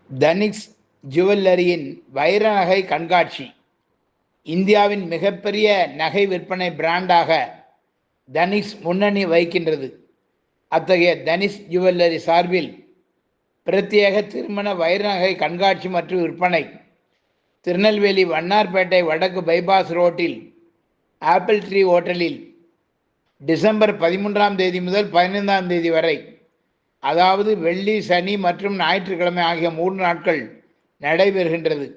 தனிக்ஸ் ஜுவல்லரியின் வைர நகை கண்காட்சி. இந்தியாவின் மிகப்பெரிய நகை விற்பனை பிராண்டாக தனிக்ஸ் முன்னணி வகிக்கின்றது. அத்தகைய தனிக்ஸ் ஜுவல்லரி சார்பில் பிரத்யேக திருமண வைர நகை கண்காட்சி மற்றும் விற்பனை திருநெல்வேலி வண்ணார்பேட்டை வடக்கு பைபாஸ் ரோட்டில் ஆப்பிள் ட்ரீ ஹோட்டலில் டிசம்பர் 13ஆம் தேதி முதல் 15ஆம் தேதி வரை, அதாவது வெள்ளி, சனி மற்றும் ஞாயிற்றுக்கிழமை ஆகிய 3 நாட்கள் நடைபெறுகின்றது.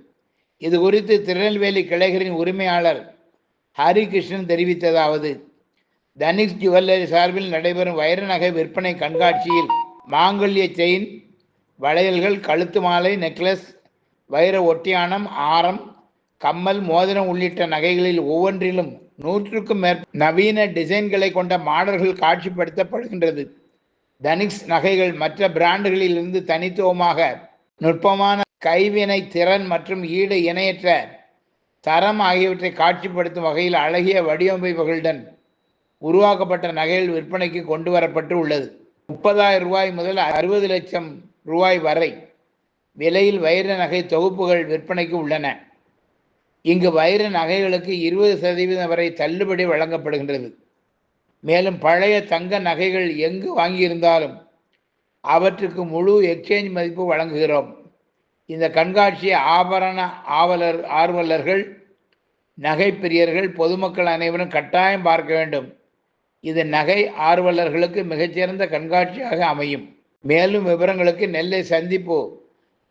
இது குறித்து திருநெல்வேலி கிளைகளின் உரிமையாளர் ஹரிகிருஷ்ணன் தெரிவித்ததாவது: தனிக்ஸ் ஜுவல்லரி சார்பில் நடைபெறும் வைர நகை விற்பனை கண்காட்சியில் மாங்கல்ய செயின், வளையல்கள், கழுத்து மாலை, நெக்லஸ், வைர ஒட்டியானம், ஆரம், கம்மல், மோதிரம் உள்ளிட்ட நகைகளில் ஒவ்வொன்றிலும் 100க்கும் மேற்பட்ட நவீன டிசைன்களை கொண்ட மாடல்கள் காட்சிப்படுத்தப்படுகின்றது. தனிக்ஸ் நகைகள் மற்ற பிராண்டுகளில் இருந்து தனித்துவமாக நுட்பமான கைவினை திறன் மற்றும் ஈடு இணையற்ற தரம் ஆகியவற்றை காட்சிப்படுத்தும் வகையில் அழகிய வடிவமைப்புகளுடன் உருவாக்கப்பட்ட நகைகள் விற்பனைக்கு கொண்டு வரப்பட்டு உள்ளது. 30,000 ரூபாய் முதல் 60 லட்சம் ரூபாய் வரை விலையில் வைர நகை தொகுப்புகள் விற்பனைக்கு உள்ளன. இங்கு வைர நகைகளுக்கு 20% வரை தள்ளுபடி வழங்கப்படுகின்றது. மேலும் பழைய தங்க நகைகள் எங்கு வாங்கியிருந்தாலும் அவற்றுக்கு முழு எக்ஸ்சேஞ்ச் மதிப்பு வழங்குகிறோம். இந்த கண்காட்சியை ஆபரண ஆர்வலர்கள், நகை பிரியர்கள், பொதுமக்கள் அனைவரும் கட்டாயம் பார்க்க வேண்டும். இது நகை ஆர்வலர்களுக்கு மிகச்சிறந்த கண்காட்சியாக அமையும். மேலும் விவரங்களுக்கு நெல்லை சந்திப்பு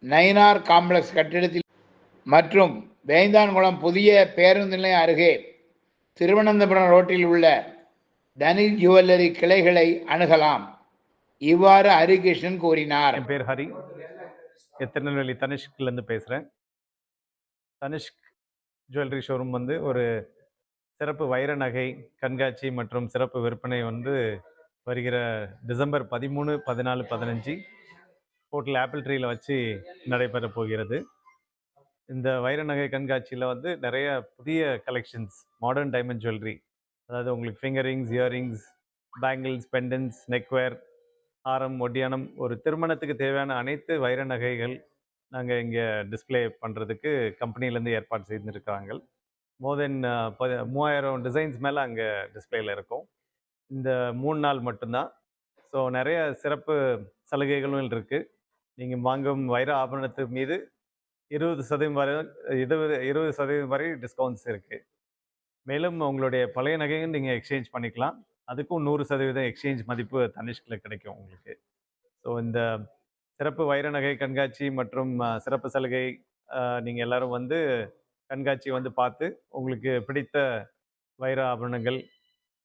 நயினார் காம்ப்ளெக்ஸ் கட்டிடத்தில் மற்றும் வேந்தான்குளம் புதிய பேருந்து நிலையம் அருகே திருவனந்தபுரம் ரோட்டில் உள்ள தனிக் ஜுவல்லரி கிளைகளை அணுகலாம். இவ்வாறு ஹரிகிருஷ்ணன் கூறினார். என் பேர் ஹரி, திருநெல்வேலி தனிஷ்க்லேருந்து பேசுகிறேன். தனிஷ்க் ஜுவல்லரி ஷோரூம் ஒரு சிறப்பு வைர நகை கண்காட்சி மற்றும் சிறப்பு விற்பனை வருகிற டிசம்பர் 13, 14, 15 ஹோட்டல் ஆப்பிள் ட்ரீயில் வச்சு நடைபெற போகிறது. இந்த வைர நகை கண்காட்சியில் நிறைய புதிய கலெக்ஷன்ஸ், மாடர்ன் டைமண்ட் ஜுவல்லரி, அதாவது உங்களுக்கு finger rings, earrings, bangles, pendants, neckwear, ஆரம், ஒட்டியானம், ஒரு திருமணத்துக்கு தேவையான அனைத்து வைர நகைகள் நாங்கள் இங்கே டிஸ்பிளே பண்ணுறதுக்கு கம்பெனிலேருந்து ஏற்பாடு செய்திருக்கிறாங்க. மோர் தென் 3000 டிசைன்ஸ் மேலே அங்கே டிஸ்பிளேயில் இருக்கும். இந்த 3 நாள் மட்டும்தான். ஸோ நிறைய சிறப்பு சலுகைகளும் இருக்குது. நீங்கள் வாங்கும் வைர ஆபரணத்து மீது 20% வரை டிஸ்கவுண்ட்ஸ் இருக்குது. மேலும் உங்களுடைய பழைய நகையும் நீங்கள் எக்ஸ்சேஞ்ச் பண்ணிக்கலாம். அதுக்கும் 100% எக்ஸ்சேஞ்ச் மதிப்பு தனிஷ்கில் கிடைக்கும் உங்களுக்கு. ஸோ இந்த சிறப்பு வைர நகை கண்காட்சி மற்றும் சிறப்பு சலுகை நீங்கள் எல்லோரும் கண்காட்சி பார்த்து உங்களுக்கு பிடித்த வைர ஆபரணங்கள்,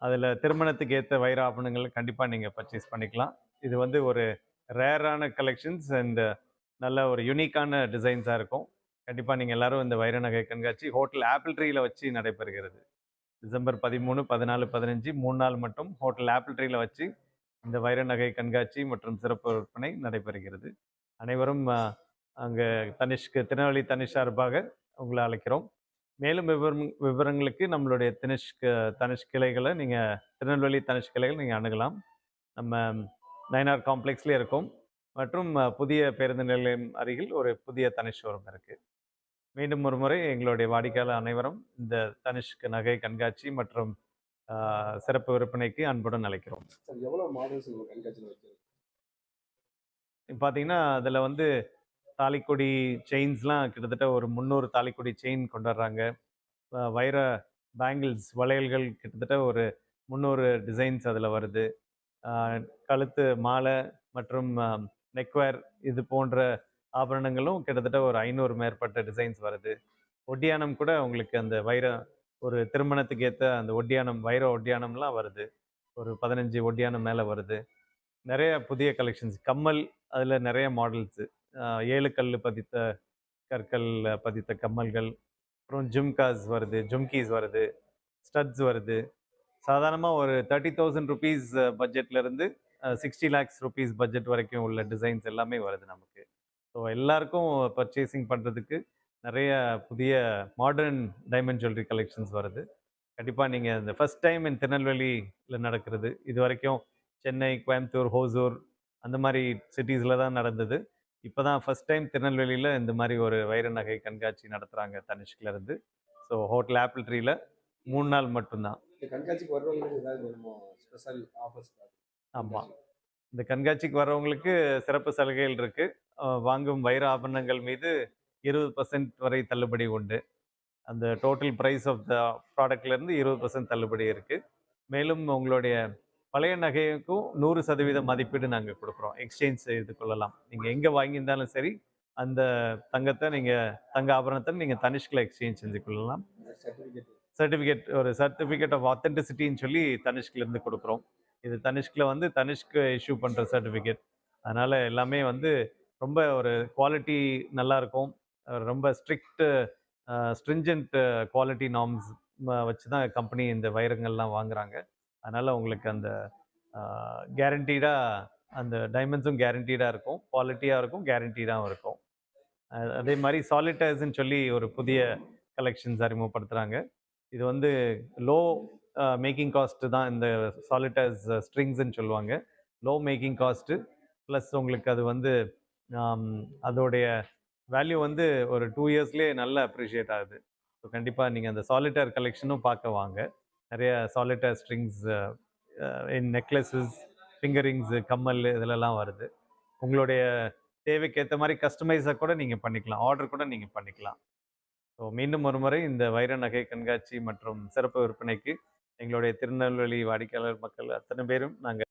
அதில் திருமணத்துக்கு ஏற்ற வைர ஆபரணங்கள் கண்டிப்பாக நீங்கள் பர்ச்சேஸ் பண்ணிக்கலாம். இது ஒரு ரேரான கலெக்ஷன்ஸ் அண்ட் நல்ல ஒரு யூனிக்கான டிசைன்ஸாக இருக்கும். கண்டிப்பாக நீங்கள் எல்லோரும் இந்த வைர நகை கண்காட்சி ஹோட்டல் ஆப்பிள் ட்ரீயில் வச்சு நடைபெறுகிறது. டிசம்பர் 13, 14, 15 3 நாள் மட்டும் ஹோட்டல் ஆப்பிள் ட்ரீயில் வச்சு இந்த வைர நகை கண்காட்சி மற்றும் சிறப்பு விற்பனை நடைபெறுகிறது. அனைவரும் அங்கே திருநெல்வேலி தனிஷ் சார்பாக உங்களை அழைக்கிறோம். மேலும் விவரங்களுக்கு நம்மளுடைய தனிஷ் கிளைகளை நீங்கள் திருநெல்வேலி தனிஷ் கிளைகள் நீங்கள் அணுகலாம். நம்ம நயினார் காம்ப்ளெக்ஸ்லேயே இருக்கும் மற்றும் புதிய பேருந்து நிலையம் அருகில் ஒரு புதிய தனிஷ் ஷோரூம் இருக்குது. மீண்டும் ஒரு முறை எங்களுடைய வாடிக்கையாளர் அனைவரும் இந்த தனிஷ்க் நகை கண்காட்சி மற்றும் சிறப்பு விற்பனைக்கு அன்புடன் அழைக்கிறோம். பார்த்தீங்கன்னா அதில் தாலிக்கொடி செயின்ஸ்லாம் கிட்டத்தட்ட ஒரு 300 தாலிக்கொடி செயின் கொண்டு வர்றாங்க. வைர பேங்கிள்ஸ், வளையல்கள் கிட்டத்தட்ட ஒரு 300 டிசைன்ஸ் அதில் வருது. கழுத்து மாலை மற்றும் நெக்வேர் இது போன்ற ஆபரணங்களும் கிட்டத்தட்ட ஒரு 500 மேற்பட்ட டிசைன்ஸ் வருது. ஒட்டியானம் கூட உங்களுக்கு அந்த ஒரு திருமணத்துக்கு ஏற்ற அந்த ஒட்டியானம், வைர ஒட்டியானம்லாம் வருது. ஒரு 15 ஒட்டியானம் மேலே வருது. நிறைய புதிய கலெக்ஷன்ஸ், கம்மல், அதில் நிறைய மாடல்ஸு, 7 கல் பதித்த கற்கள் பதித்த கம்மல்கள், அப்புறம் ஜும்காஸ் வருது, ஜும்கீஸ் வருது, ஸ்டட்ஸ் வருது. சாதாரணமாக ஒரு 30,000 ருபீஸ் பட்ஜெட்லேருந்து 60 lakhs ருபீஸ் பட்ஜெட் வரைக்கும் உள்ள டிசைன்ஸ் எல்லாமே வருது நமக்கு. ஸோ எல்லாருக்கும் பர்ச்சேசிங் பண்ணுறதுக்கு நிறைய புதிய மாடர்ன் டைமண்ட் ஜுவல்லரி கலெக்ஷன்ஸ் வருது. கண்டிப்பாக நீங்கள் இந்த ஃபஸ்ட் டைம் திருநெல்வேலியில் நடக்கிறது. இது வரைக்கும் சென்னை, கோயம்புத்தூர், ஹோசூர் அந்த மாதிரி சிட்டிஸில் தான் நடந்தது. இப்போ தான் ஃபர்ஸ்ட் டைம் திருநெல்வேலியில் இந்த மாதிரி ஒரு வைர நகை கண்காட்சி நடத்துகிறாங்க தனிஷ்க்ல இருந்து. ஸோ ஹோட்டல் ஆப்பிள் ட்ரீல 3 நாள் மட்டும்தான். இந்த கண்காட்சிக்கு வர்றவங்களுக்கு ஏதாவது நம்ம ஸ்பெஷல் ஆஃபர்ஸ்? ஆமாம், இந்த கண்காட்சிக்கு வர்றவங்களுக்கு சிறப்பு சலுகைகள் இருக்கு. வாங்கும் வைர ஆபரணங்கள் மீது 20% வரை தள்ளுபடி உண்டு. அந்த டோட்டல் பிரைஸ் ஆஃப் த ப்ராடக்ட்லேருந்து 20% தள்ளுபடி இருக்கு. மேலும் உங்களுடைய பழைய நகைக்கும் 100% மதிப்பீடு நாங்கள் கொடுக்குறோம். எக்ஸ்சேஞ்ச் செய்து கொள்ளலாம். நீங்கள் எங்கே வாங்கியிருந்தாலும் சரி, அந்த தங்கத்தை தங்க ஆபரணத்தை நீங்கள் தனிஷ்கில் எக்ஸ்சேஞ்ச் செஞ்சு கொள்ளலாம். சர்டிஃபிகேட் ஆஃப் ஆத்தென்டிசிட்டின்னு சொல்லி தனிஷ்க்லேருந்து கொடுக்குறோம். இது தனிஷ்கில் தனிஷ்க் இஷ்யூ பண்ணுற சர்டிஃபிகேட். அதனால் எல்லாமே ரொம்ப ஒரு குவாலிட்டி நல்லாயிருக்கும். ரொம்ப ஸ்ட்ரிஞ்சன்ட் குவாலிட்டி நார்ம்ஸ் வச்சு தான் கம்பெனி இந்த வைரங்கள்லாம் வாங்குறாங்க. அதனால் உங்களுக்கு அந்த கேரண்டீடாக அந்த டைமண்ட்ஸும் கேரண்டீடாக இருக்கும், குவாலிட்டியாக இருக்கும், கேரண்டீடாகவும் இருக்கும். அதே மாதிரி சாலிட்டர்ஸ்ன்னு சொல்லி ஒரு புதிய கலெக்ஷன்ஸ் அறிமுகப்படுத்துகிறாங்க. இது லோ மேக்கிங் காஸ்ட்டு தான். இந்த சாலிட்டர்ஸ் ஸ்ட்ரிங்ஸ்ன்னு சொல்லுவாங்க. லோ மேக்கிங் காஸ்ட்டு ப்ளஸ் உங்களுக்கு அது அதோடைய வேல்யூ ஒரு 2 இயர்ஸ்லேயே நல்லா அப்ரிஷியேட் ஆகுது. ஸோ கண்டிப்பாக நீங்கள் அந்த சாலிட்டர் கலெக்ஷனும் பார்க்க வாங்க. நிறைய சாலிட்டர் ஸ்ட்ரிங்ஸ் நெக்லஸஸ், ஃபிங்கரிங்ஸு, கம்மல் இதிலெல்லாம் வருது. உங்களுடைய தேவைக்கு ஏற்ற மாதிரி கஸ்டமைஸாக கூட நீங்கள் பண்ணிக்கலாம், ஆர்டர் கூட நீங்கள் பண்ணிக்கலாம். ஸோ மீண்டும் ஒரு முறை இந்த வைர நகை கண்காட்சி மற்றும் சிறப்பு விற்பனைக்கு எங்களுடைய திருநெல்வேலி வாடிக்கையாளர் மக்கள் அத்தனை பேரும் நாங்கள்